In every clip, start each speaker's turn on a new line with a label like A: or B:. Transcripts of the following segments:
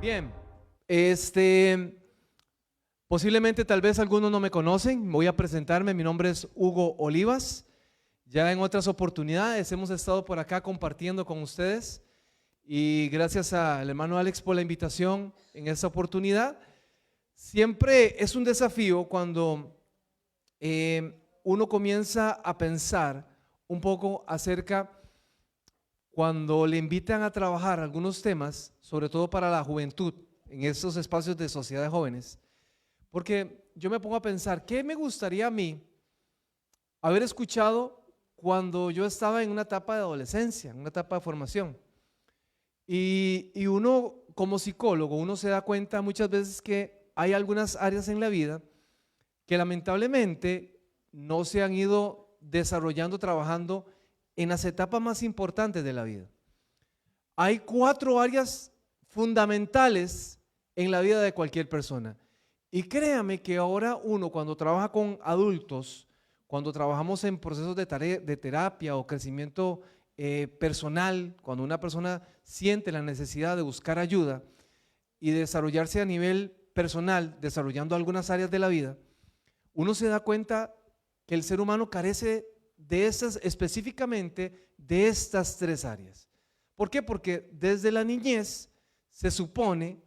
A: Bien, posiblemente tal vez algunos no me conocen, voy a presentarme, mi nombre es Hugo Olivas. Ya en otras oportunidades hemos estado por acá compartiendo con ustedes y gracias al hermano Alex por la invitación en esta oportunidad. Siempre es un desafío cuando uno comienza a pensar un poco acerca cuando le invitan a trabajar algunos temas, sobre todo para la juventud, en estos espacios de sociedad de jóvenes, porque yo me pongo a pensar, ¿qué me gustaría a mí haber escuchado cuando yo estaba en una etapa de adolescencia, en una etapa de formación? Y uno como psicólogo, uno se da cuenta muchas veces que hay algunas áreas en la vida que lamentablemente no se han ido desarrollando, trabajando en las etapas más importantes de la vida. Hay 4 áreas fundamentales en la vida de cualquier persona. Y créame que ahora uno cuando trabaja con adultos, cuando trabajamos en procesos de terapia o crecimiento personal, cuando una persona siente la necesidad de buscar ayuda y desarrollarse a nivel personal, desarrollando algunas áreas de la vida, uno se da cuenta que el ser humano carece de estas, específicamente de estas 3 áreas. ¿Por qué? Porque desde la niñez se supone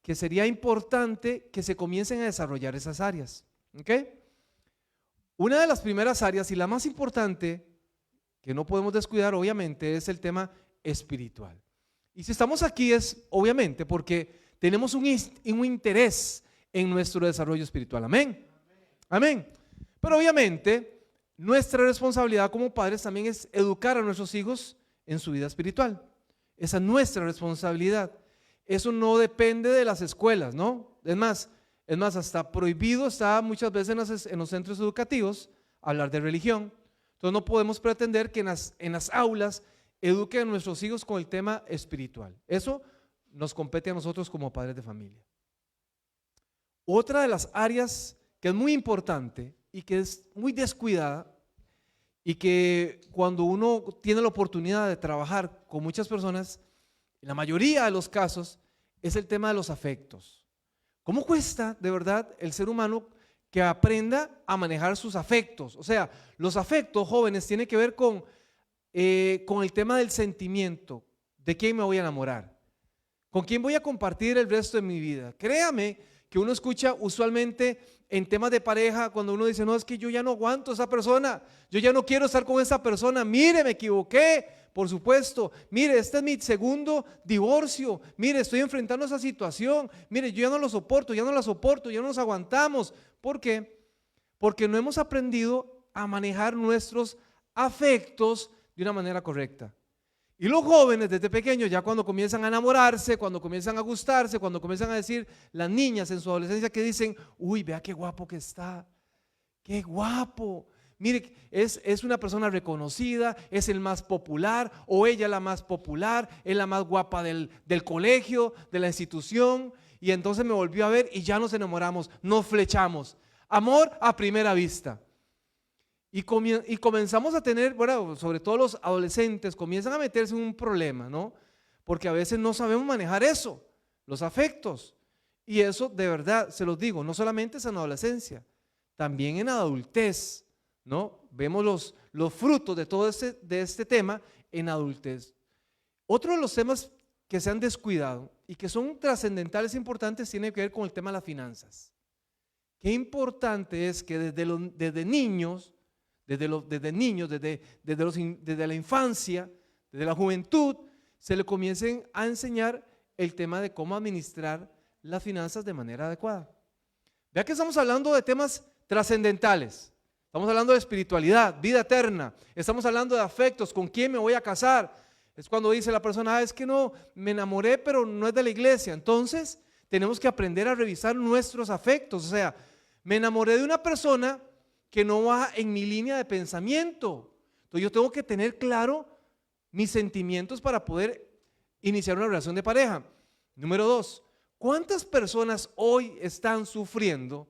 A: que sería importante que se comiencen a desarrollar esas áreas. ¿Ok? Una de las primeras áreas y la más importante que no podemos descuidar obviamente es el tema espiritual. Y si estamos aquí es obviamente porque tenemos un interés en nuestro desarrollo espiritual. Amén. Amén. Pero obviamente nuestra responsabilidad como padres también es educar a nuestros hijos en su vida espiritual. Esa es nuestra responsabilidad. Eso no depende de las escuelas, ¿no? Es más, hasta prohibido está muchas veces en los centros educativos hablar de religión. Entonces no podemos pretender que en las aulas eduquen a nuestros hijos con el tema espiritual. Eso nos compete a nosotros como padres de familia. Otra de las áreas que es muy importante y que es muy descuidada y que cuando uno tiene la oportunidad de trabajar con muchas personas, en la mayoría de los casos, es el tema de los afectos. ¿Cómo cuesta de verdad el ser humano que aprenda a manejar sus afectos? O sea, los afectos, jóvenes, tienen que ver con el tema del sentimiento, de quién me voy a enamorar, con quién voy a compartir el resto de mi vida. Créame que uno escucha usualmente en temas de pareja cuando uno dice, no, es que yo ya no aguanto a esa persona, yo ya no quiero estar con esa persona, mire, me equivoqué, por supuesto, mire, este es mi segundo divorcio, mire, estoy enfrentando esa situación, mire, yo ya no lo soporto, ya no la soporto, ya no nos aguantamos. ¿Por qué? Porque no hemos aprendido a manejar nuestros afectos de una manera correcta. Y los jóvenes desde pequeños, ya cuando comienzan a enamorarse, cuando comienzan a gustarse, cuando comienzan a decir, las niñas en su adolescencia que dicen, uy, vea qué guapo que está, qué guapo, mire, es una persona reconocida, es el más popular, o ella la más popular, es la más guapa del colegio, de la institución, y entonces me volvió a ver y ya nos enamoramos, nos flechamos, amor a primera vista. Y comenzamos a tener, bueno, sobre todo los adolescentes, comienzan a meterse en un problema, ¿no? Porque a veces no sabemos manejar eso, los afectos. Y eso de verdad, se los digo, no solamente es en la adolescencia, también en la adultez, ¿no? Vemos los frutos de todo este tema en adultez. Otro de los temas que se han descuidado y que son trascendentales e importantes tiene que ver con el tema de las finanzas. Qué importante es que desde niños, desde la infancia, desde la juventud, se le comiencen a enseñar el tema de cómo administrar las finanzas de manera adecuada. Vea que estamos hablando de temas trascendentales, estamos hablando de espiritualidad, vida eterna, estamos hablando de afectos, con quién me voy a casar. Es cuando dice la persona, es que no, me enamoré pero no es de la iglesia. Entonces tenemos que aprender a revisar nuestros afectos. O sea, me enamoré de una persona que no va en mi línea de pensamiento. Entonces yo tengo que tener claro mis sentimientos para poder iniciar una relación de pareja. Número 2, ¿cuántas personas hoy están sufriendo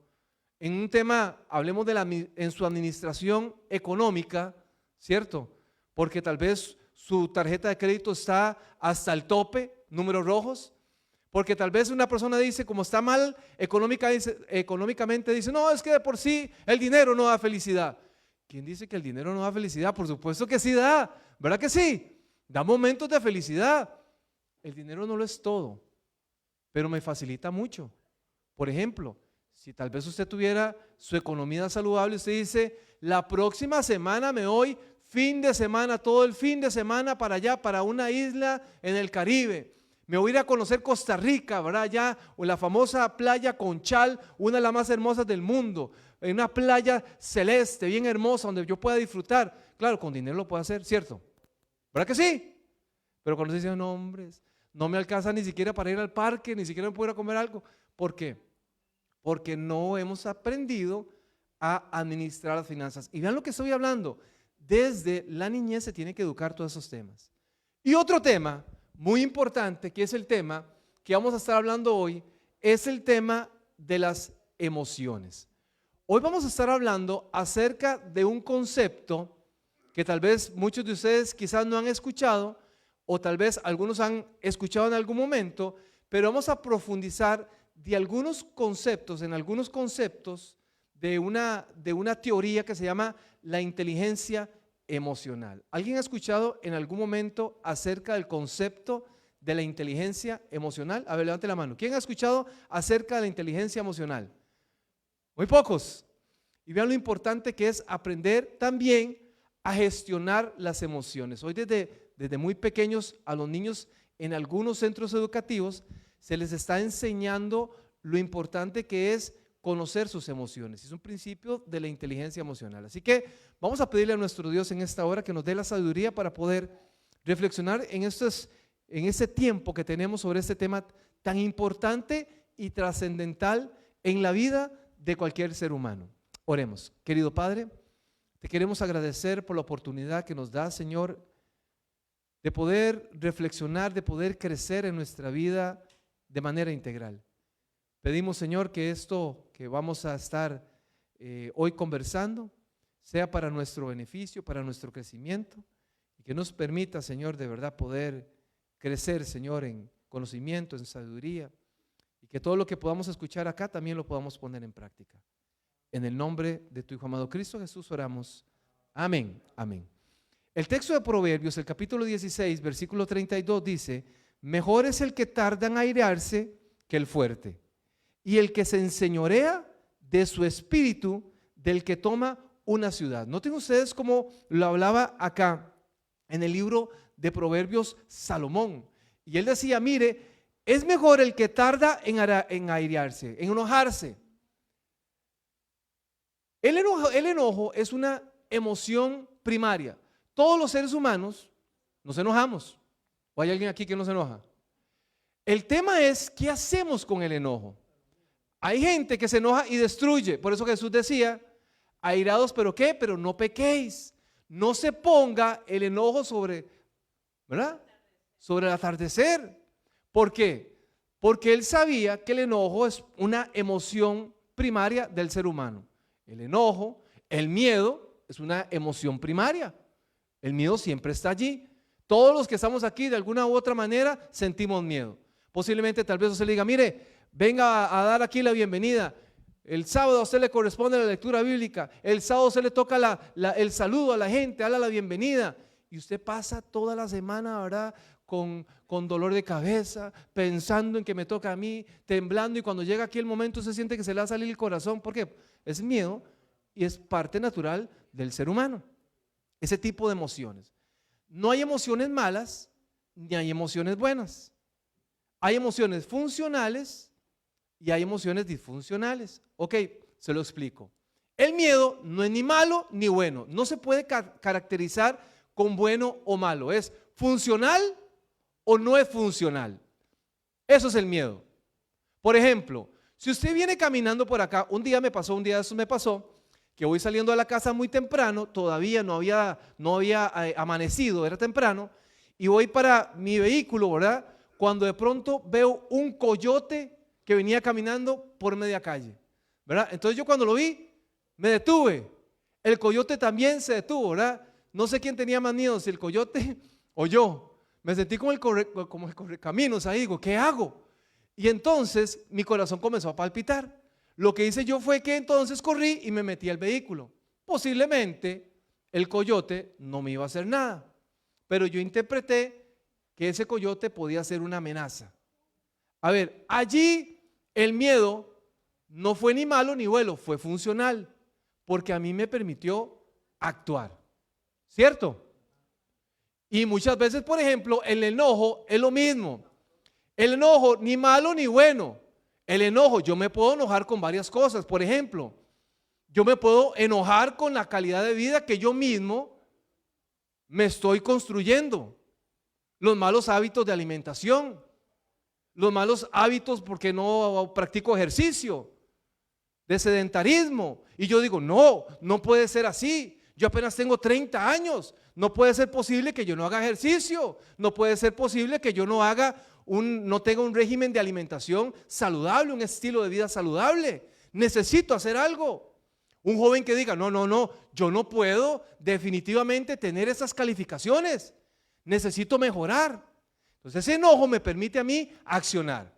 A: en un tema, hablemos en su administración económica, ¿cierto? Porque tal vez su tarjeta de crédito está hasta el tope, números rojos, Porque tal vez una persona dice, como está mal económicamente, dice, no, es que de por sí el dinero no da felicidad. ¿Quién dice que el dinero no da felicidad? Por supuesto que sí da, ¿verdad que sí? Da momentos de felicidad. El dinero no lo es todo, pero me facilita mucho. Por ejemplo, si tal vez usted tuviera su economía saludable, usted dice, la próxima semana me voy fin de semana, todo el fin de semana para allá, para una isla en el Caribe. Me voy a ir a conocer Costa Rica, ¿verdad? Allá, o la famosa playa Conchal, una de las más hermosas del mundo. En una playa celeste, bien hermosa, donde yo pueda disfrutar. Claro, con dinero lo puedo hacer, ¿cierto? ¿Verdad que sí? Pero cuando se dicen, no, hombres, no me alcanza ni siquiera para ir al parque, ni siquiera me puedo ir a comer algo. ¿Por qué? Porque no hemos aprendido a administrar las finanzas. Y vean lo que estoy hablando. Desde la niñez se tiene que educar todos esos temas. Y otro tema muy importante, que es el tema que vamos a estar hablando hoy, es el tema de las emociones. Hoy vamos a estar hablando acerca de un concepto que tal vez muchos de ustedes quizás no han escuchado, o tal vez algunos han escuchado en algún momento, pero vamos a profundizar de algunos conceptos, en algunos conceptos de una teoría que se llama la inteligencia emocional. ¿Alguien ha escuchado en algún momento acerca del concepto de la inteligencia emocional? A ver, levante la mano. ¿Quién ha escuchado acerca de la inteligencia emocional? Muy pocos. Y vean lo importante que es aprender también a gestionar las emociones. Hoy desde muy pequeños a los niños en algunos centros educativos se les está enseñando lo importante que es conocer sus emociones. Es un principio de la inteligencia emocional. Así que vamos a pedirle a nuestro Dios en esta hora que nos dé la sabiduría para poder reflexionar en ese tiempo que tenemos sobre este tema tan importante y trascendental en la vida de cualquier ser humano. Oremos. Querido Padre, te queremos agradecer por la oportunidad que nos da, Señor, de poder reflexionar, de poder crecer en nuestra vida de manera integral. Pedimos, Señor, que esto que vamos a estar hoy conversando sea para nuestro beneficio, para nuestro crecimiento, y que nos permita, Señor, de verdad poder crecer, Señor, en conocimiento, en sabiduría, y que todo lo que podamos escuchar acá también lo podamos poner en práctica. En el nombre de tu Hijo amado Cristo Jesús oramos. Amén, amén. El texto de Proverbios, el capítulo 16, versículo 32 dice, mejor es el que tarda en airarse que el fuerte, y el que se enseñorea de su espíritu del que toma una ciudad. Noten ustedes cómo lo hablaba acá en el libro de Proverbios Salomón. Y él decía, mire, es mejor el que tarda en airearse, en enojarse. El enojo es una emoción primaria. Todos los seres humanos nos enojamos. ¿O hay alguien aquí que no se enoja? El tema es, ¿qué hacemos con el enojo? Hay gente que se enoja y destruye. Por eso Jesús decía, airados, ¿pero qué? Pero no pequéis. No se ponga el enojo sobre, ¿verdad? Sobre el atardecer. ¿Por qué? Porque él sabía que el enojo es una emoción primaria del ser humano. El enojo, el miedo es una emoción primaria. El miedo siempre está allí. Todos los que estamos aquí de alguna u otra manera sentimos miedo. Posiblemente tal vez usted le diga, mire, venga a dar aquí la bienvenida. El sábado a usted le corresponde la lectura bíblica. El sábado a usted le toca el saludo a la gente, habla la bienvenida. Y usted pasa toda la semana, ¿verdad? Con dolor de cabeza, pensando en que me toca a mí, temblando. Y cuando llega aquí el momento usted siente que se le va a salir el corazón. ¿Por qué? Es miedo y es parte natural del ser humano. Ese tipo de emociones. No hay emociones malas ni hay emociones buenas. Hay emociones funcionales y hay emociones disfuncionales. Ok, se lo explico. El miedo no es ni malo ni bueno. No se puede caracterizar con bueno o malo. Es funcional o no es funcional. Eso es el miedo. Por ejemplo, si usted viene caminando por acá, un día de esos me pasó, que voy saliendo de la casa muy temprano, todavía no había amanecido, era temprano, y voy para mi vehículo, ¿verdad? Cuando de pronto veo un coyote que venía caminando por media calle, ¿verdad? Entonces yo cuando lo vi, me detuve. El coyote también se detuvo, ¿verdad? No sé quién tenía más miedo, si el coyote o yo. Me sentí como el correcaminos ahí, digo, ¿qué hago? Y entonces mi corazón comenzó a palpitar. Lo que hice yo fue que entonces corrí y me metí al vehículo. Posiblemente el coyote no me iba a hacer nada, pero yo interpreté que ese coyote podía ser una amenaza. A ver, allí el miedo no fue ni malo ni bueno, fue funcional, porque a mí me permitió actuar, ¿cierto? Y muchas veces, por ejemplo, el enojo es lo mismo. El enojo ni malo ni bueno. El enojo, yo me puedo enojar con varias cosas. Por ejemplo, yo me puedo enojar con la calidad de vida que yo mismo me estoy construyendo. Los malos hábitos de alimentación, los malos hábitos porque no practico ejercicio, de sedentarismo. Y yo digo, no, no puede ser así. Yo apenas tengo 30 años. No puede ser posible que yo no haga ejercicio. No puede ser posible que yo no tenga un régimen de alimentación saludable, un estilo de vida saludable. Necesito hacer algo. Un joven que diga, no, yo no puedo definitivamente tener esas calificaciones. Necesito mejorar. Entonces ese enojo me permite a mí accionar.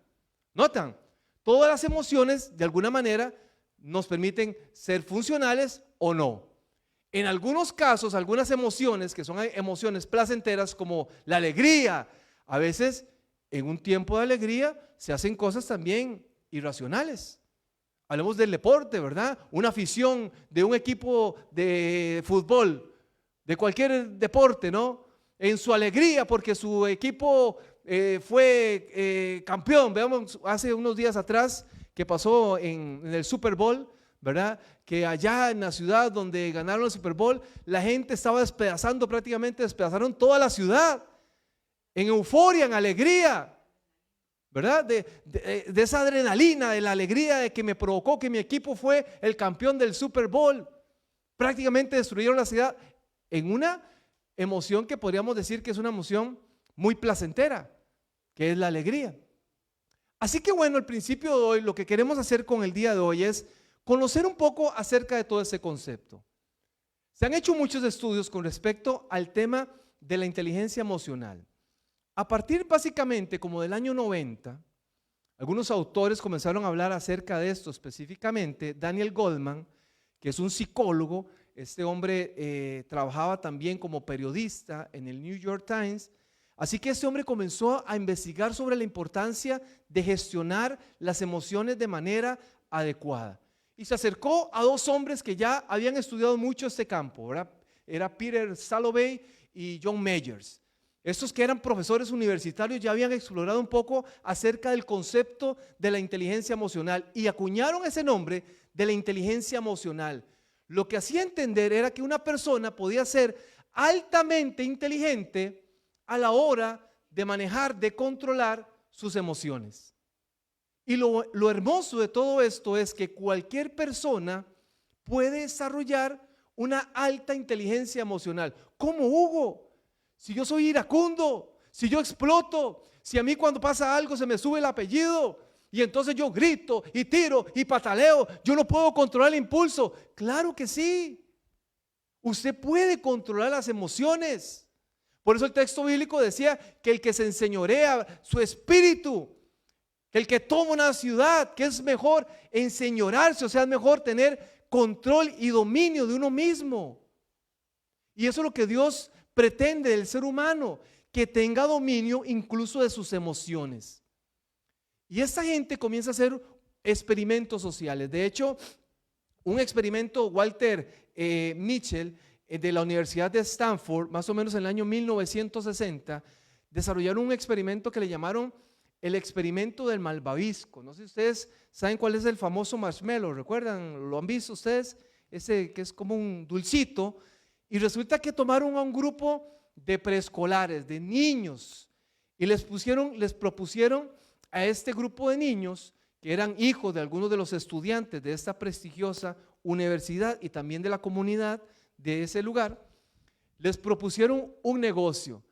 A: ¿Notan? Todas las emociones de alguna manera nos permiten ser funcionales o no. En algunos casos, algunas emociones que son emociones placenteras como la alegría, a veces en un tiempo de alegría se hacen cosas también irracionales. Hablemos del deporte, ¿verdad? Una afición de un equipo de fútbol, de cualquier deporte, ¿no? En su alegría porque su equipo fue campeón. Veamos hace unos días atrás que pasó en el Super Bowl, ¿verdad? Que allá en la ciudad donde ganaron el Super Bowl, la gente estaba despedazando, prácticamente despedazaron toda la ciudad, en euforia, en alegría, ¿verdad? De esa adrenalina, de la alegría de que me provocó que mi equipo fue el campeón del Super Bowl. Prácticamente destruyeron la ciudad en una emoción que podríamos decir que es una emoción muy placentera, que es la alegría. Así que bueno, el principio de hoy, lo que queremos hacer con el día de hoy es conocer un poco acerca de todo ese concepto. Se han hecho muchos estudios con respecto al tema de la inteligencia emocional. A partir básicamente como del año 90, algunos autores comenzaron a hablar acerca de esto, específicamente Daniel Goleman, que es un psicólogo. Este hombre trabajaba también como periodista en el New York Times. Así que este hombre comenzó a investigar sobre la importancia de gestionar las emociones de manera adecuada. Y se acercó a dos hombres que ya habían estudiado mucho este campo, ¿verdad? Era Peter Salovey y John Meyers. Estos que eran profesores universitarios ya habían explorado un poco acerca del concepto de la inteligencia emocional y acuñaron ese nombre de la inteligencia emocional. Lo que hacía entender era que una persona podía ser altamente inteligente a la hora de manejar, de controlar sus emociones. Y lo hermoso de todo esto es que cualquier persona puede desarrollar una alta inteligencia emocional. ¿Cómo, Hugo? Si yo soy iracundo, si yo exploto, si a mí cuando pasa algo se me sube el apellido y entonces yo grito y tiro y pataleo, yo no puedo controlar el impulso. Claro que sí. Usted puede controlar las emociones. Por eso el texto bíblico decía que el que se enseñorea su espíritu, que el que toma una ciudad, que es mejor enseñorarse, o sea, es mejor tener control y dominio de uno mismo. Y eso es lo que Dios pretende del ser humano, que tenga dominio incluso de sus emociones. Y esta gente comienza a hacer experimentos sociales. De hecho, un experimento, Walter Mitchell, de la Universidad de Stanford, más o menos en el año 1960, desarrollaron un experimento que le llamaron el experimento del malvavisco. No sé si ustedes saben cuál es el famoso marshmallow, ¿recuerdan? ¿Lo han visto ustedes? Ese que es como un dulcito. Y resulta que tomaron a un grupo de preescolares, de niños, y les propusieron a este grupo de niños, que eran hijos de algunos de los estudiantes de esta prestigiosa universidad y también de la comunidad de ese lugar, les propusieron un negocio.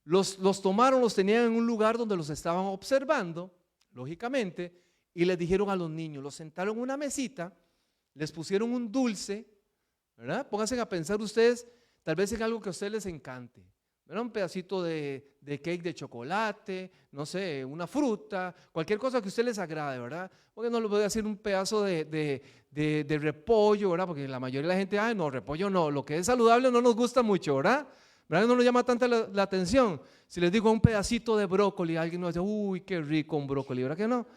A: Los tomaron, los tenían en un lugar donde los estaban observando, lógicamente, y les dijeron a los niños, los sentaron en una mesita, les pusieron un dulce, ¿verdad? Pónganse a pensar ustedes, tal vez en algo que a ustedes les encante, Era un pedacito de cake de chocolate, no sé, una fruta, cualquier cosa que a usted les agrade, ¿verdad? Porque no le voy a decir un pedazo de repollo, ¿verdad? Porque la mayoría de la gente, ay, no, repollo no, lo que es saludable no nos gusta mucho, ¿verdad? ¿Verdad? No nos llama tanta la atención. Si les digo un pedacito de brócoli, alguien nos dice, uy, qué rico un brócoli, ¿verdad que no?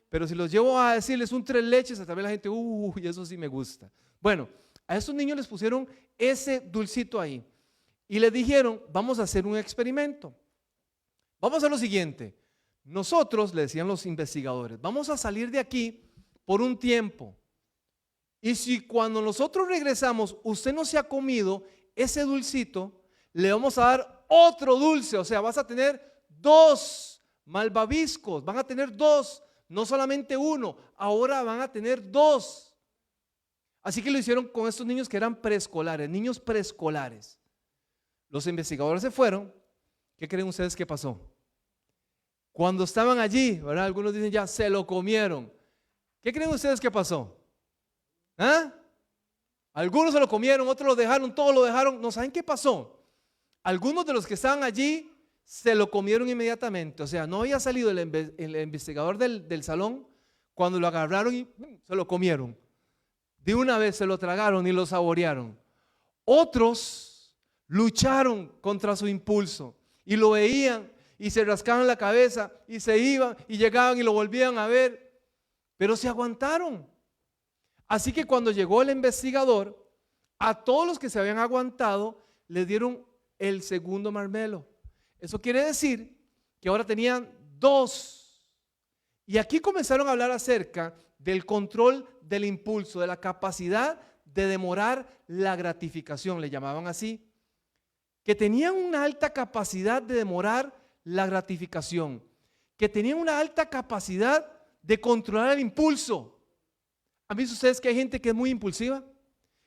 A: Pero si los llevo a decirles un tres leches, también la gente, uy, eso sí me gusta. Bueno, a estos niños les pusieron ese dulcito ahí y les dijeron, vamos a hacer un experimento. Vamos a hacer lo siguiente. Nosotros, le decían los investigadores, vamos a salir de aquí por un tiempo. Y si cuando nosotros regresamos, usted no se ha comido ese dulcito, le vamos a dar otro dulce. O sea, vas a tener 2 malvaviscos, van a tener 2, no solamente 1, ahora van a tener 2. Así que lo hicieron con estos niños que eran preescolares, niños preescolares. Los investigadores se fueron. ¿Qué creen ustedes que pasó? Cuando estaban allí, ¿verdad? Algunos dicen ya se lo comieron. ¿Qué creen ustedes que pasó? ¿Ah? Algunos se lo comieron, otros lo dejaron, todos lo dejaron. ¿No saben qué pasó? Algunos de los que estaban allí se lo comieron inmediatamente. O sea, no había salido el investigador del salón cuando lo agarraron y se lo comieron. De una vez se lo tragaron y lo saborearon. Otros lucharon contra su impulso y lo veían y se rascaban la cabeza y se iban y llegaban y lo volvían a ver, pero se aguantaron. Así que cuando llegó el investigador, a todos los que se habían aguantado les dieron el segundo marmelo. Eso quiere decir que ahora tenían 2. Y aquí comenzaron a hablar acerca del control del impulso, de la capacidad de demorar la gratificación, le llamaban así, que tenían una alta capacidad de demorar la gratificación, que tenían una alta capacidad de controlar el impulso. ¿Han visto ustedes que hay gente que es muy impulsiva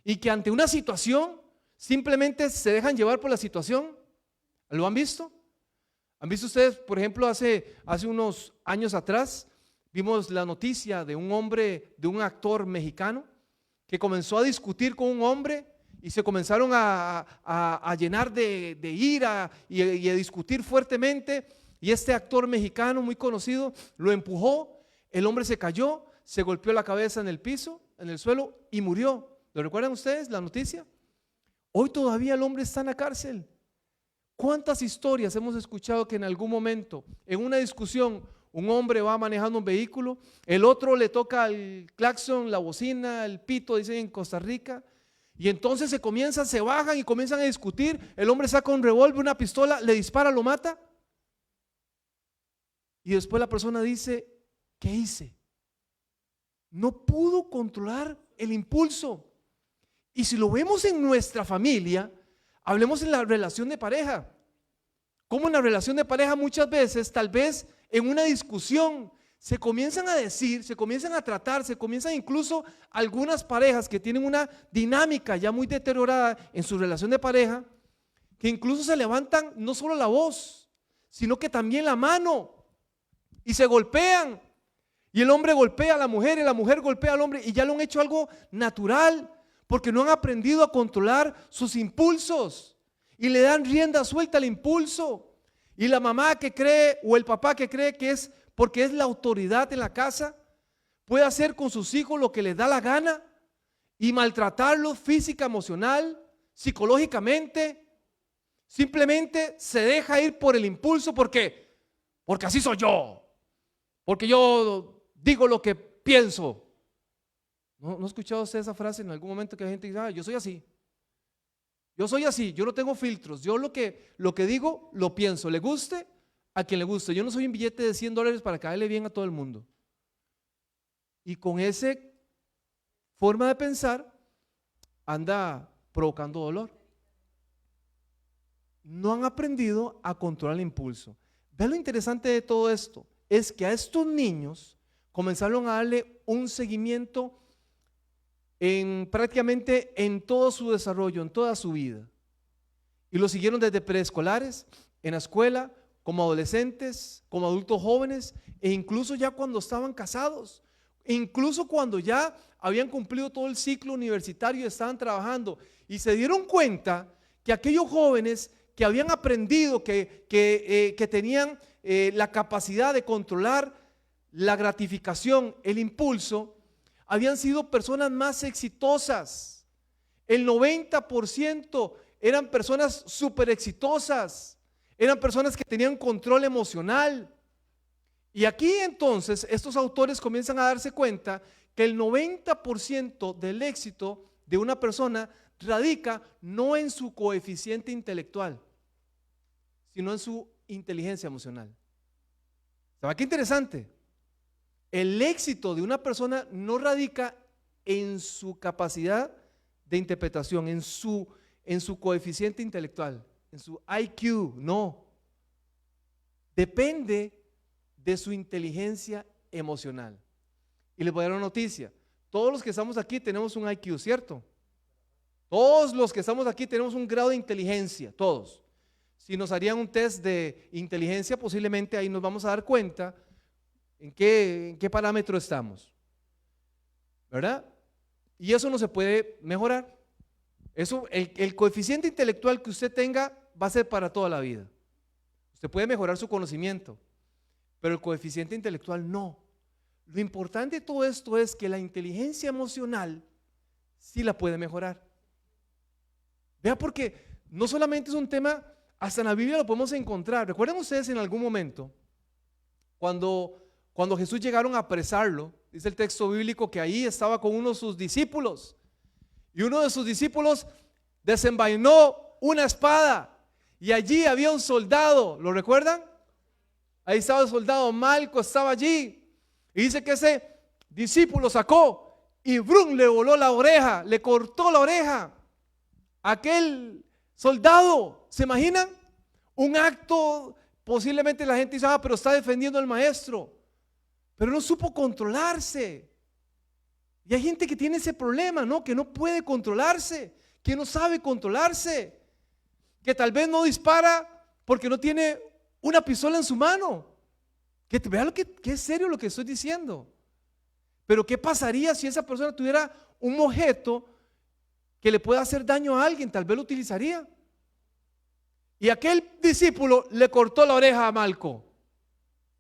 A: y que ante una situación simplemente se dejan llevar por la situación? ¿Lo han visto? ¿Han visto ustedes, por ejemplo, hace unos años atrás, vimos la noticia de un hombre, de un actor mexicano, que comenzó a discutir con un hombre y se comenzaron a llenar de ira y a discutir fuertemente, y este actor mexicano muy conocido lo empujó, el hombre se cayó, se golpeó la cabeza en el piso, en el suelo y murió. ¿Lo recuerdan ustedes la noticia? Hoy todavía el hombre está en la cárcel. ¿Cuántas historias hemos escuchado que en algún momento, en una discusión, un hombre va manejando un vehículo, el otro le toca el claxon, la bocina, el pito, dicen en Costa Rica, y entonces se bajan y comienzan a discutir, el hombre saca un revólver, una pistola, le dispara, lo mata, y después la persona dice, ¿qué hice? No pudo controlar el impulso. Y si lo vemos en nuestra familia, hablemos en la relación de pareja. Como en la relación de pareja muchas veces, tal vez en una discusión, se comienzan a decir, se comienzan a tratar, se comienzan incluso algunas parejas que tienen una dinámica ya muy deteriorada en su relación de pareja, que incluso se levantan no solo la voz, sino que también la mano y se golpean. Y el hombre golpea a la mujer y la mujer golpea al hombre y ya lo han hecho algo natural porque no han aprendido a controlar sus impulsos y le dan rienda suelta al impulso. Y la mamá que cree o el papá que cree que es porque es la autoridad en la casa, puede hacer con sus hijos lo que les da la gana y maltratarlos física, emocional, psicológicamente. Simplemente se deja ir por el impulso porque así soy yo, porque yo digo lo que pienso. ¿No ha escuchado usted esa frase en algún momento que la gente dice, yo soy así? Yo soy así, yo no tengo filtros, yo lo que digo, lo pienso, le guste a quien le guste. Yo no soy un billete de $100 para caerle bien a todo el mundo. Y con esa forma de pensar, anda provocando dolor. No han aprendido a controlar el impulso. Vean lo interesante de todo esto, es que a estos niños comenzaron a darle un seguimiento prácticamente en todo su desarrollo, en toda su vida. Y lo siguieron desde preescolares, en la escuela, como adolescentes, como adultos jóvenes, e incluso ya cuando estaban casados, e incluso cuando ya habían cumplido todo el ciclo universitario y estaban trabajando, y se dieron cuenta que aquellos jóvenes que habían aprendido, que tenían la capacidad de controlar la gratificación, el impulso, habían sido personas más exitosas. El 90% eran personas súper exitosas, eran personas que tenían control emocional. Y aquí entonces estos autores comienzan a darse cuenta que el 90% del éxito de una persona radica no en su coeficiente intelectual, sino en su inteligencia emocional. ¿Sabe qué interesante? El éxito de una persona no radica en su capacidad de interpretación, en su coeficiente intelectual, en su IQ, no. Depende de su inteligencia emocional. Y les voy a dar una noticia. Todos los que estamos aquí tenemos un IQ, ¿cierto? Todos los que estamos aquí tenemos un grado de inteligencia, todos. Si nos harían un test de inteligencia, posiblemente ahí nos vamos a dar cuenta en qué parámetro estamos, ¿verdad? Y eso no se puede mejorar. Eso, el coeficiente intelectual que usted tenga va a ser para toda la vida. Usted puede mejorar su conocimiento, pero el coeficiente intelectual no. Lo importante de todo esto es que la inteligencia emocional sí la puede mejorar. Vea, porque no solamente es un tema, hasta en la Biblia lo podemos encontrar. ¿Recuerdan ustedes en algún momento cuando Jesús llegaron a apresarlo? Dice el texto bíblico que ahí estaba con uno de sus discípulos y uno de sus discípulos desenvainó una espada y allí había un soldado. ¿Lo recuerdan? Ahí estaba el soldado Malco, estaba allí. Y dice que ese discípulo sacó y brum, le voló la oreja, le cortó la oreja a aquel soldado. ¿Se imaginan? Un acto, posiblemente la gente dice, pero está defendiendo al maestro. Pero no supo controlarse. Y hay gente que tiene ese problema, ¿no? Que no puede controlarse, que no sabe controlarse, que tal vez no dispara porque no tiene una pistola en su mano. Que vea que es serio lo que estoy diciendo. Pero ¿qué pasaría si esa persona tuviera un objeto que le pueda hacer daño a alguien? Tal vez lo utilizaría. Y aquel discípulo le cortó la oreja a Malco,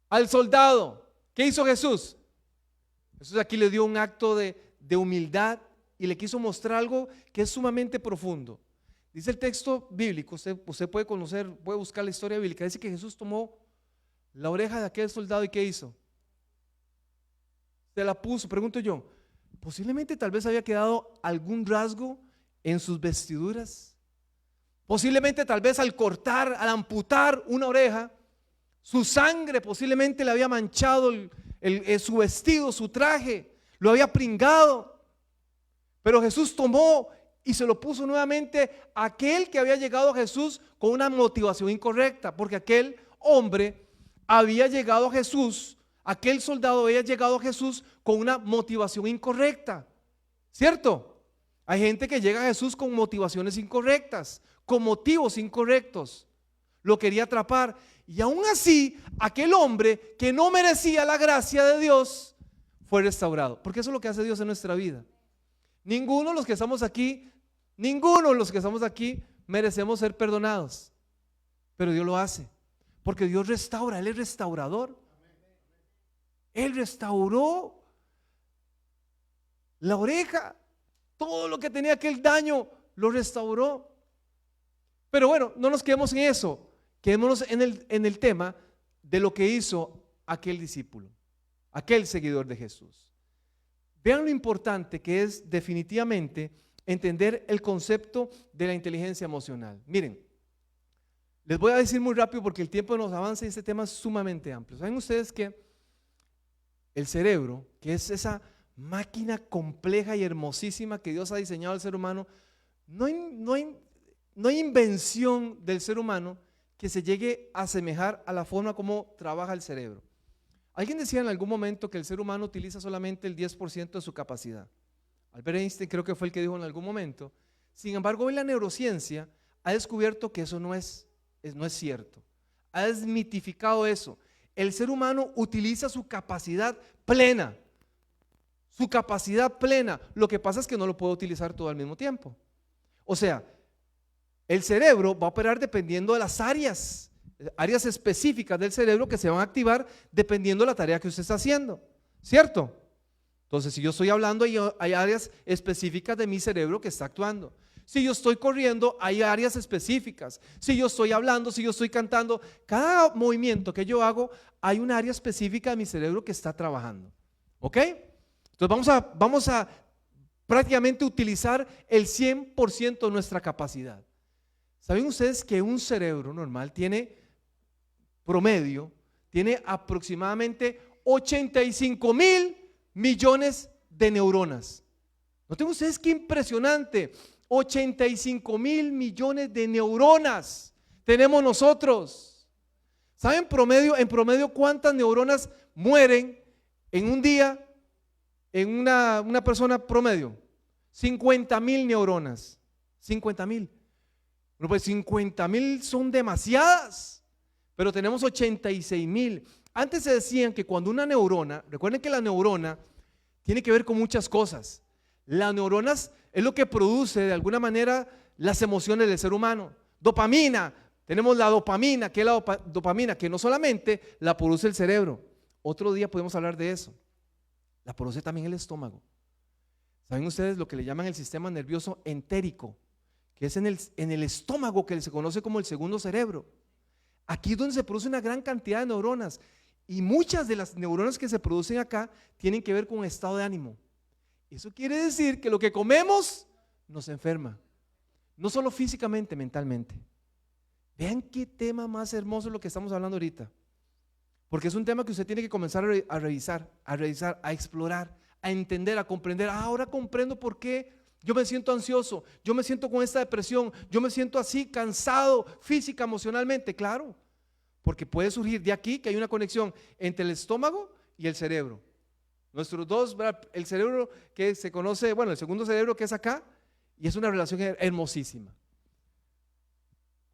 A: al soldado. ¿Qué hizo Jesús? Jesús aquí le dio un acto de humildad y le quiso mostrar algo que es sumamente profundo. Dice el texto bíblico, usted puede conocer, puede buscar la historia bíblica. Dice que Jesús tomó la oreja de aquel soldado y ¿qué hizo? Se la puso. Pregunto yo, posiblemente tal vez había quedado algún rasgo en sus vestiduras. Posiblemente tal vez al cortar, al amputar una oreja, su sangre posiblemente le había manchado su vestido, su traje, lo había pringado. Pero Jesús tomó y se lo puso nuevamente a aquel que había llegado a Jesús con una motivación incorrecta, porque aquel hombre había llegado a Jesús, aquel soldado había llegado a Jesús con una motivación incorrecta, ¿cierto? Hay gente que llega a Jesús con motivaciones incorrectas, con motivos incorrectos, lo quería atrapar y aún así aquel hombre que no merecía la gracia de Dios fue restaurado, porque eso es lo que hace Dios en nuestra vida. Ninguno de los que estamos aquí merecemos ser perdonados, pero Dios lo hace. Porque Dios restaura, Él es restaurador. Él restauró la oreja, todo lo que tenía aquel daño lo restauró. Pero bueno, no nos quedemos en eso, quedémonos en el tema de lo que hizo aquel discípulo, aquel seguidor de Jesús. Vean lo importante que es definitivamente entender el concepto de la inteligencia emocional. Miren, les voy a decir muy rápido porque el tiempo nos avanza y este tema es sumamente amplio. ¿Saben ustedes que el cerebro, que es esa máquina compleja y hermosísima que Dios ha diseñado al ser humano, no hay invención del ser humano que se llegue a asemejar a la forma como trabaja el cerebro? Alguien decía en algún momento que el ser humano utiliza solamente el 10% de su capacidad. Albert Einstein creo que fue el que dijo en algún momento. Sin embargo, hoy la neurociencia ha descubierto que eso no es cierto. Ha desmitificado eso. El ser humano utiliza su capacidad plena. Su capacidad plena. Lo que pasa es que no lo puede utilizar todo al mismo tiempo. O sea, El cerebro va a operar dependiendo de las áreas específicas del cerebro que se van a activar dependiendo de la tarea que usted está haciendo, ¿cierto? Entonces, si yo estoy hablando, hay áreas específicas de mi cerebro que está actuando. Si yo estoy corriendo, hay áreas específicas. Si yo estoy hablando, si yo estoy cantando, cada movimiento que yo hago, hay un área específica de mi cerebro que está trabajando. ¿Ok? Entonces vamos a prácticamente utilizar el 100% de nuestra capacidad. ¿Saben ustedes que un cerebro normal tiene aproximadamente 85,000 millones de neuronas? ¿Noten ustedes qué impresionante? 85,000 millones de neuronas tenemos nosotros. ¿Saben en promedio cuántas neuronas mueren en un día en una persona promedio? 50,000 neuronas. 50,000. Bueno, pues 50,000 son demasiadas, pero tenemos 86,000. Antes se decían que cuando una neurona, recuerden que la neurona tiene que ver con muchas cosas. Las neuronas es lo que produce de alguna manera las emociones del ser humano. Dopamina, tenemos la dopamina, que es la dopamina que no solamente la produce el cerebro, otro día podemos hablar de eso, la produce también el estómago. ¿Saben ustedes lo que le llaman el sistema nervioso entérico? Que es en el estómago, que se conoce como el segundo cerebro. Aquí es donde se produce una gran cantidad de neuronas, y muchas de las neuronas que se producen acá tienen que ver con el estado de ánimo. Eso quiere decir que lo que comemos nos enferma, no solo físicamente, mentalmente. Vean qué tema más hermoso lo que estamos hablando ahorita, porque es un tema que usted tiene que comenzar a revisar, a explorar, a entender, a comprender. Ahora comprendo por qué yo me siento ansioso, yo me siento con esta depresión, yo me siento así, cansado, física, emocionalmente. Claro, porque puede surgir de aquí que hay una conexión entre el estómago y el cerebro. Nuestros dos, el cerebro que se conoce, bueno, el segundo cerebro que es acá, y es una relación hermosísima.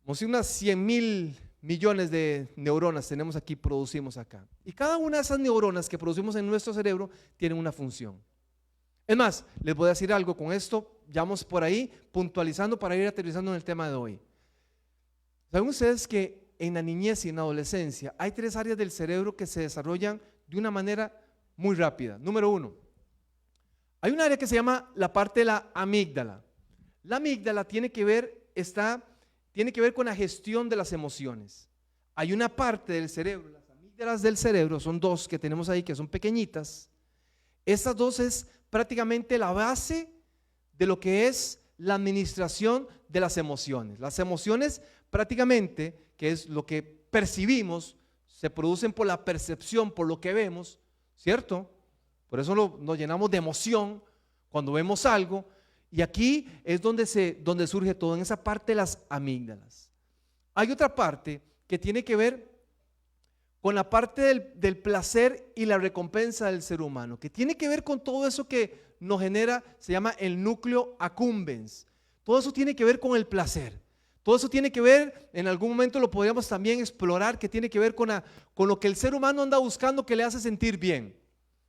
A: Como si unas 100,000 millones de neuronas tenemos aquí, producimos acá. Y cada una de esas neuronas que producimos en nuestro cerebro tienen una función. Es más, les voy a decir algo con esto, ya vamos por ahí puntualizando para ir aterrizando en el tema de hoy. ¿Saben ustedes que en la niñez y en la adolescencia hay 3 áreas del cerebro que se desarrollan de una manera muy rápida? Número 1, hay un área que se llama la parte de la amígdala. La amígdala tiene que ver con la gestión de las emociones. Hay una parte del cerebro, las amígdalas del cerebro, son 2 que tenemos ahí, que son pequeñitas. Estas 2 es prácticamente la base de lo que es la administración de las emociones. Las emociones prácticamente, que es lo que percibimos, se producen por la percepción, por lo que vemos, ¿cierto? Por eso nos llenamos de emoción cuando vemos algo, y aquí es donde surge todo, en esa parte de las amígdalas. Hay otra parte que tiene que ver con la parte del placer y la recompensa del ser humano, que tiene que ver con todo eso que nos genera, se llama el núcleo accumbens. Todo eso tiene que ver con el placer. Todo eso tiene que ver, en algún momento lo podríamos también explorar, que tiene que ver con lo que el ser humano anda buscando, que le hace sentir bien.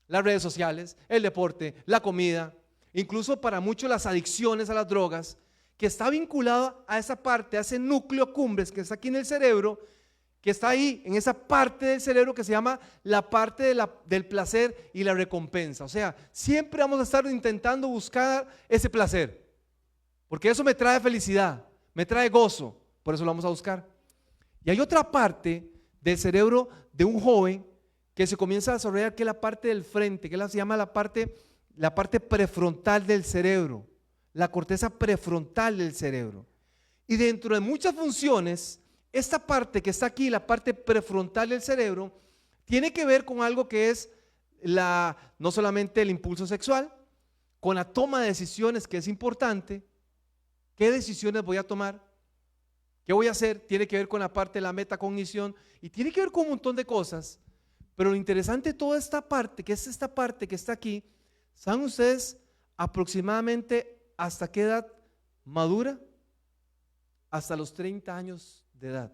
A: Las redes sociales, el deporte, la comida, incluso para muchos las adicciones a las drogas, que está vinculado a esa parte, a ese núcleo accumbens que está aquí en el cerebro, que está ahí, en esa parte del cerebro que se llama la parte del placer y la recompensa. O sea, siempre vamos a estar intentando buscar ese placer, porque eso me trae felicidad, me trae gozo, por eso lo vamos a buscar. Y hay otra parte del cerebro de un joven que se comienza a desarrollar, que es la parte del frente, que se llama la parte prefrontal del cerebro, la corteza prefrontal del cerebro. Y dentro de muchas funciones, esta parte que está aquí, la parte prefrontal del cerebro, tiene que ver con algo que es no solamente el impulso sexual, con la toma de decisiones, que es importante. ¿Qué decisiones voy a tomar? ¿Qué voy a hacer? Tiene que ver con la parte de la metacognición y tiene que ver con un montón de cosas. Pero lo interesante de toda esta parte, que es esta parte que está aquí, ¿saben ustedes aproximadamente hasta qué edad madura? Hasta los 30 años de edad.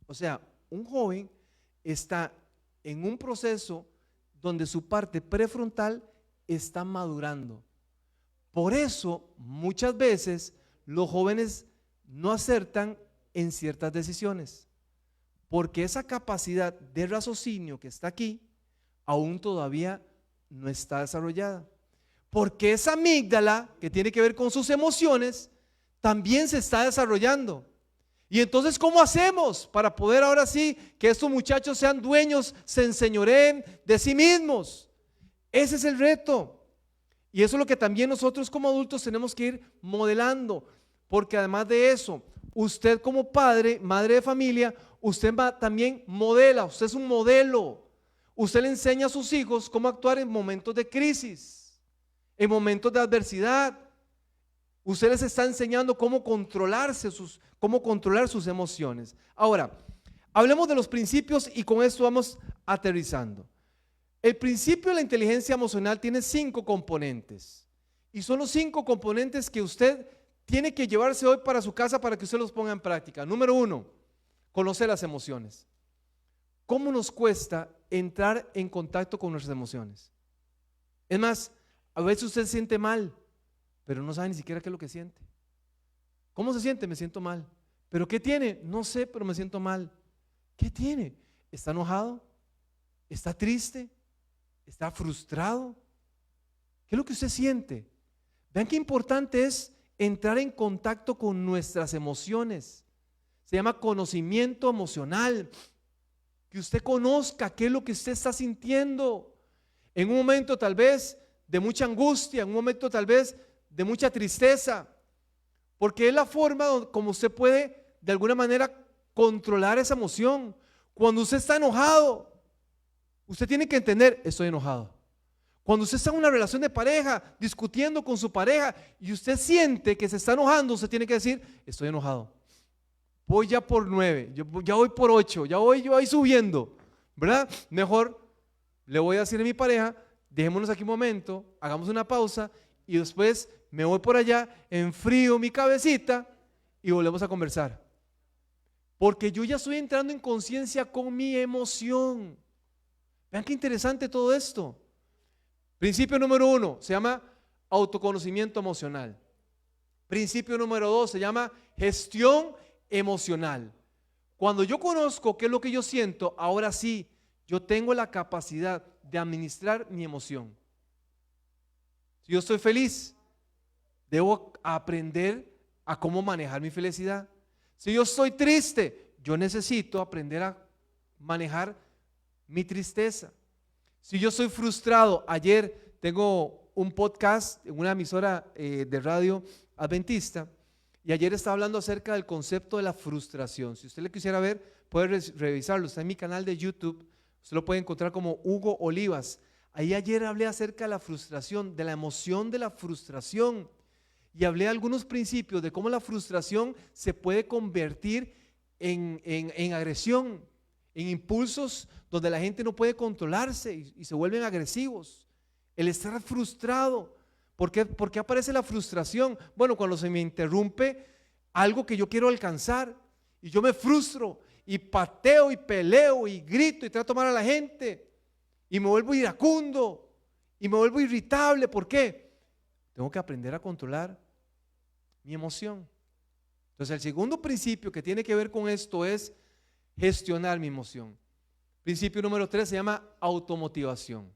A: O sea, un joven está en un proceso donde su parte prefrontal está madurando. Por eso muchas veces los jóvenes no acertan en ciertas decisiones, porque esa capacidad de raciocinio que está aquí aún todavía no está desarrollada, porque esa amígdala que tiene que ver con sus emociones también se está desarrollando. Y entonces, ¿cómo hacemos para poder ahora sí que estos muchachos sean dueños, se enseñoreen de sí mismos? Ese es el reto. Y eso es lo que también nosotros como adultos tenemos que ir modelando, porque además de eso, usted como padre, madre de familia, usted también modela, usted es un modelo. Usted le enseña a sus hijos cómo actuar en momentos de crisis, en momentos de adversidad. Usted les está enseñando cómo controlarse, cómo controlar sus emociones. Ahora, hablemos de los principios y con esto vamos aterrizando. El principio de la inteligencia emocional tiene 5 componentes y son los 5 componentes que usted tiene que llevarse hoy para su casa para que usted los ponga en práctica. Número 1, conocer las emociones. ¿Cómo nos cuesta entrar en contacto con nuestras emociones? Es más, a veces usted se siente mal, pero no sabe ni siquiera qué es lo que siente. ¿Cómo se siente? Me siento mal. ¿Pero qué tiene? No sé, pero me siento mal. ¿Qué tiene? ¿Está enojado? ¿Está triste? ¿Está frustrado? ¿Qué es lo que usted siente? Vean qué importante es entrar en contacto con nuestras emociones. Se llama conocimiento emocional. Que usted conozca qué es lo que usted está sintiendo. En un momento tal vez de mucha angustia, en un momento tal vez de mucha tristeza. Porque es la forma como usted puede de alguna manera controlar esa emoción. Cuando usted está enojado, usted tiene que entender, estoy enojado. Cuando usted está en una relación de pareja, discutiendo con su pareja y usted siente que se está enojando, usted tiene que decir, estoy enojado. Voy ya por 9, ya voy por 8, ya voy yo ahí subiendo, ¿verdad? Mejor le voy a decir a mi pareja, dejémonos aquí un momento, hagamos una pausa y después me voy por allá, enfrío mi cabecita y volvemos a conversar. Porque yo ya estoy entrando en conciencia con mi emoción. Vean qué interesante todo esto. Principio número 1 se llama autoconocimiento emocional. Principio número 2 se llama gestión emocional. Cuando yo conozco qué es lo que yo siento, ahora sí, yo tengo la capacidad de administrar mi emoción. Si yo estoy feliz, debo aprender a cómo manejar mi felicidad. Si yo estoy triste, yo necesito aprender a manejar mi tristeza. Si yo soy frustrado, ayer tengo un podcast en una emisora de radio adventista y ayer estaba hablando acerca del concepto de la frustración. Si usted le quisiera ver, puede revisarlo, está en mi canal de YouTube, usted lo puede encontrar como Hugo Olivas. Ahí ayer hablé acerca de la frustración, de la emoción de la frustración y hablé de algunos principios de cómo la frustración se puede convertir en agresión, en impulsos donde la gente no puede controlarse y se vuelven agresivos. El estar frustrado. ¿Por qué aparece la frustración? Bueno, cuando se me interrumpe algo que yo quiero alcanzar y yo me frustro y pateo y peleo y grito y trato de tomar a la gente y me vuelvo iracundo y me vuelvo irritable. ¿Por qué? Tengo que aprender a controlar mi emoción. Entonces, el segundo principio que tiene que ver con esto es gestionar mi emoción. Principio número 3 se llama automotivación.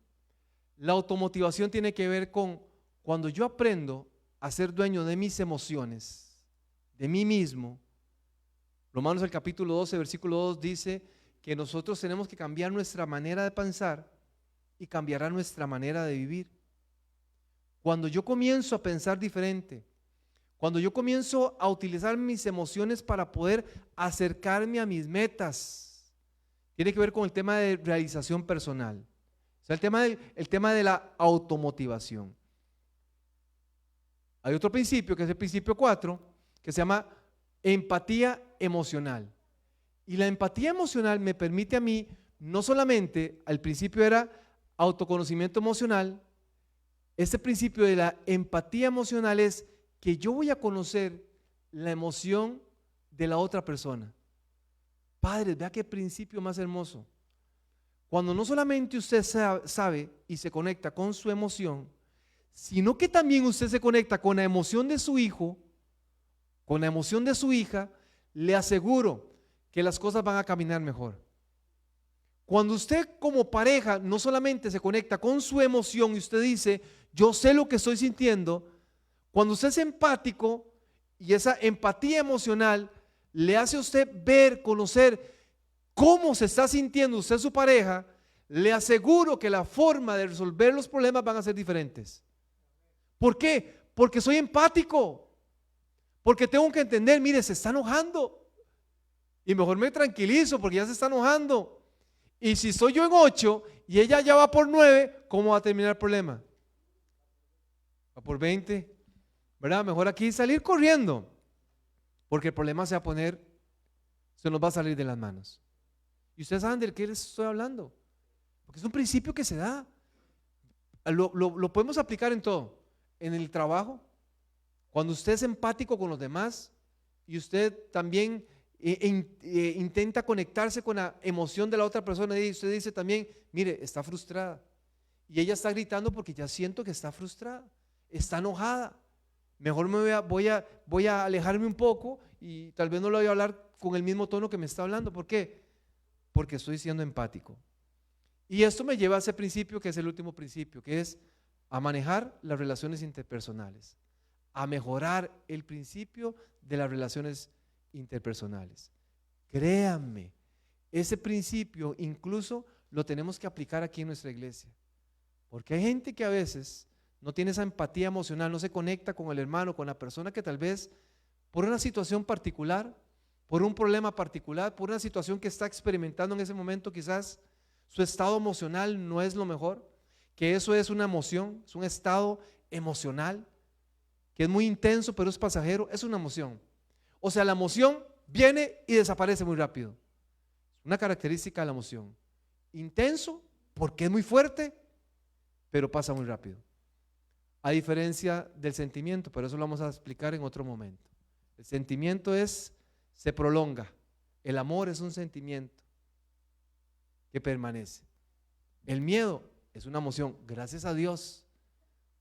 A: La automotivación tiene que ver con cuando yo aprendo a ser dueño de mis emociones, de mí mismo. Romanos el capítulo 12, versículo 2 dice que nosotros tenemos que cambiar nuestra manera de pensar y cambiará nuestra manera de vivir. Cuando yo comienzo a pensar diferente, cuando yo comienzo a utilizar mis emociones para poder acercarme a mis metas, tiene que ver con el tema de realización personal. O sea, el tema de la automotivación. Hay otro principio, que es el principio 4, que se llama empatía emocional. Y la empatía emocional me permite a mí, no solamente, al principio era autoconocimiento emocional, este principio de la empatía emocional es que yo voy a conocer la emoción de la otra persona. Padres, vea qué principio más hermoso. Cuando no solamente usted sabe y se conecta con su emoción, sino que también usted se conecta con la emoción de su hijo con la emoción de su hija, le aseguro que las cosas van a caminar mejor. Cuando usted como pareja no solamente se conecta con su emoción y usted dice, yo sé lo que estoy sintiendo, cuando usted es empático y esa empatía emocional le hace a usted ver, conocer cómo se está sintiendo usted su pareja, le aseguro que la forma de resolver los problemas van a ser diferentes. ¿Por qué? Porque soy empático, porque tengo que entender, mire, se está enojando y mejor me tranquilizo porque ya se está enojando. Y si soy yo en 8 y ella ya va por 9, ¿cómo va a terminar el problema? Va por 20, ¿verdad? Mejor aquí salir corriendo, porque el problema se nos va a salir de las manos. Y ustedes saben de qué les estoy hablando, porque es un principio que se da. Lo podemos aplicar en todo, en el trabajo, cuando usted es empático con los demás y usted también intenta conectarse con la emoción de la otra persona y usted dice también, mire, está frustrada y ella está gritando porque ya siento que está frustrada, está enojada, mejor voy a alejarme un poco y tal vez no le voy a hablar con el mismo tono que me está hablando. ¿Por qué? Porque estoy siendo empático. Y esto me lleva a ese principio que es el último principio, que es a manejar las relaciones interpersonales, a mejorar el principio de las relaciones interpersonales. Créanme, ese principio incluso lo tenemos que aplicar aquí en nuestra iglesia, porque hay gente que a veces no tiene esa empatía emocional, no se conecta con el hermano, con la persona que tal vez por una situación particular, por un problema particular, por una situación que está experimentando en ese momento, quizás su estado emocional no es lo mejor, que eso es una emoción, es un estado emocional que es muy intenso pero es pasajero, es una emoción. O sea, la emoción viene y desaparece muy rápido. Una característica de la emoción. Intenso porque es muy fuerte, pero pasa muy rápido. A diferencia del sentimiento, pero eso lo vamos a explicar en otro momento. El sentimiento se prolonga. El amor es un sentimiento que permanece. El miedo es una emoción, gracias a Dios,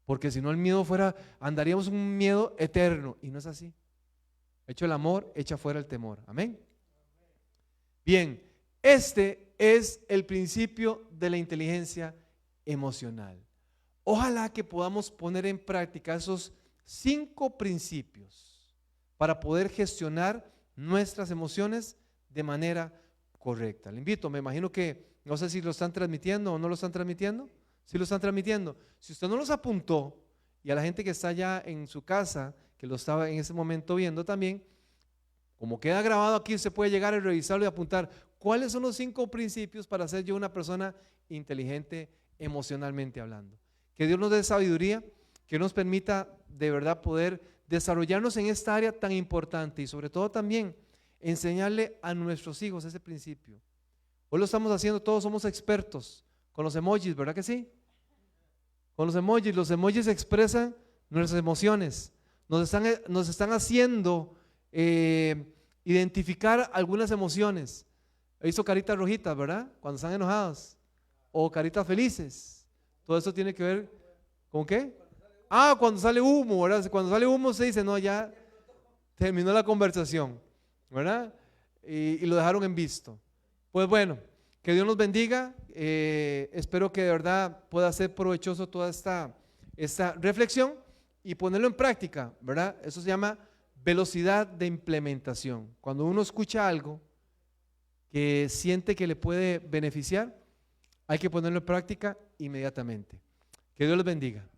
A: porque si no el miedo andaríamos un miedo eterno y no es así. Hecho el amor, echa fuera el temor. Amén. Bien, este es el principio de la inteligencia emocional. Ojalá que podamos poner en práctica esos 5 principios para poder gestionar nuestras emociones de manera correcta. Le invito, me imagino que, no sé si lo están transmitiendo o no lo están transmitiendo. Si lo están transmitiendo. Si usted no los apuntó, y a la gente que está allá en su casa, que lo estaba en ese momento viendo también, como queda grabado aquí, se puede llegar a revisarlo y apuntar cuáles son los 5 principios para ser yo una persona inteligente emocionalmente hablando. Que Dios nos dé sabiduría, que nos permita de verdad poder desarrollarnos en esta área tan importante y sobre todo también enseñarle a nuestros hijos ese principio. Hoy lo estamos haciendo, todos somos expertos con los emojis, ¿verdad que sí? Con los emojis expresan nuestras emociones, nos están haciendo identificar algunas emociones. He visto caritas rojitas, ¿verdad? Cuando están enojados, o caritas felices. Todo eso tiene que ver ¿con qué? Cuando sale humo, ¿verdad? Cuando sale humo se dice, no, ya terminó la conversación, ¿verdad? Y lo dejaron en visto. Pues bueno, que Dios nos bendiga. Espero que de verdad pueda ser provechoso toda esta reflexión y ponerlo en práctica, ¿verdad? Eso se llama velocidad de implementación. Cuando uno escucha algo que siente que le puede beneficiar, hay que ponerlo en práctica inmediatamente. Que Dios los bendiga.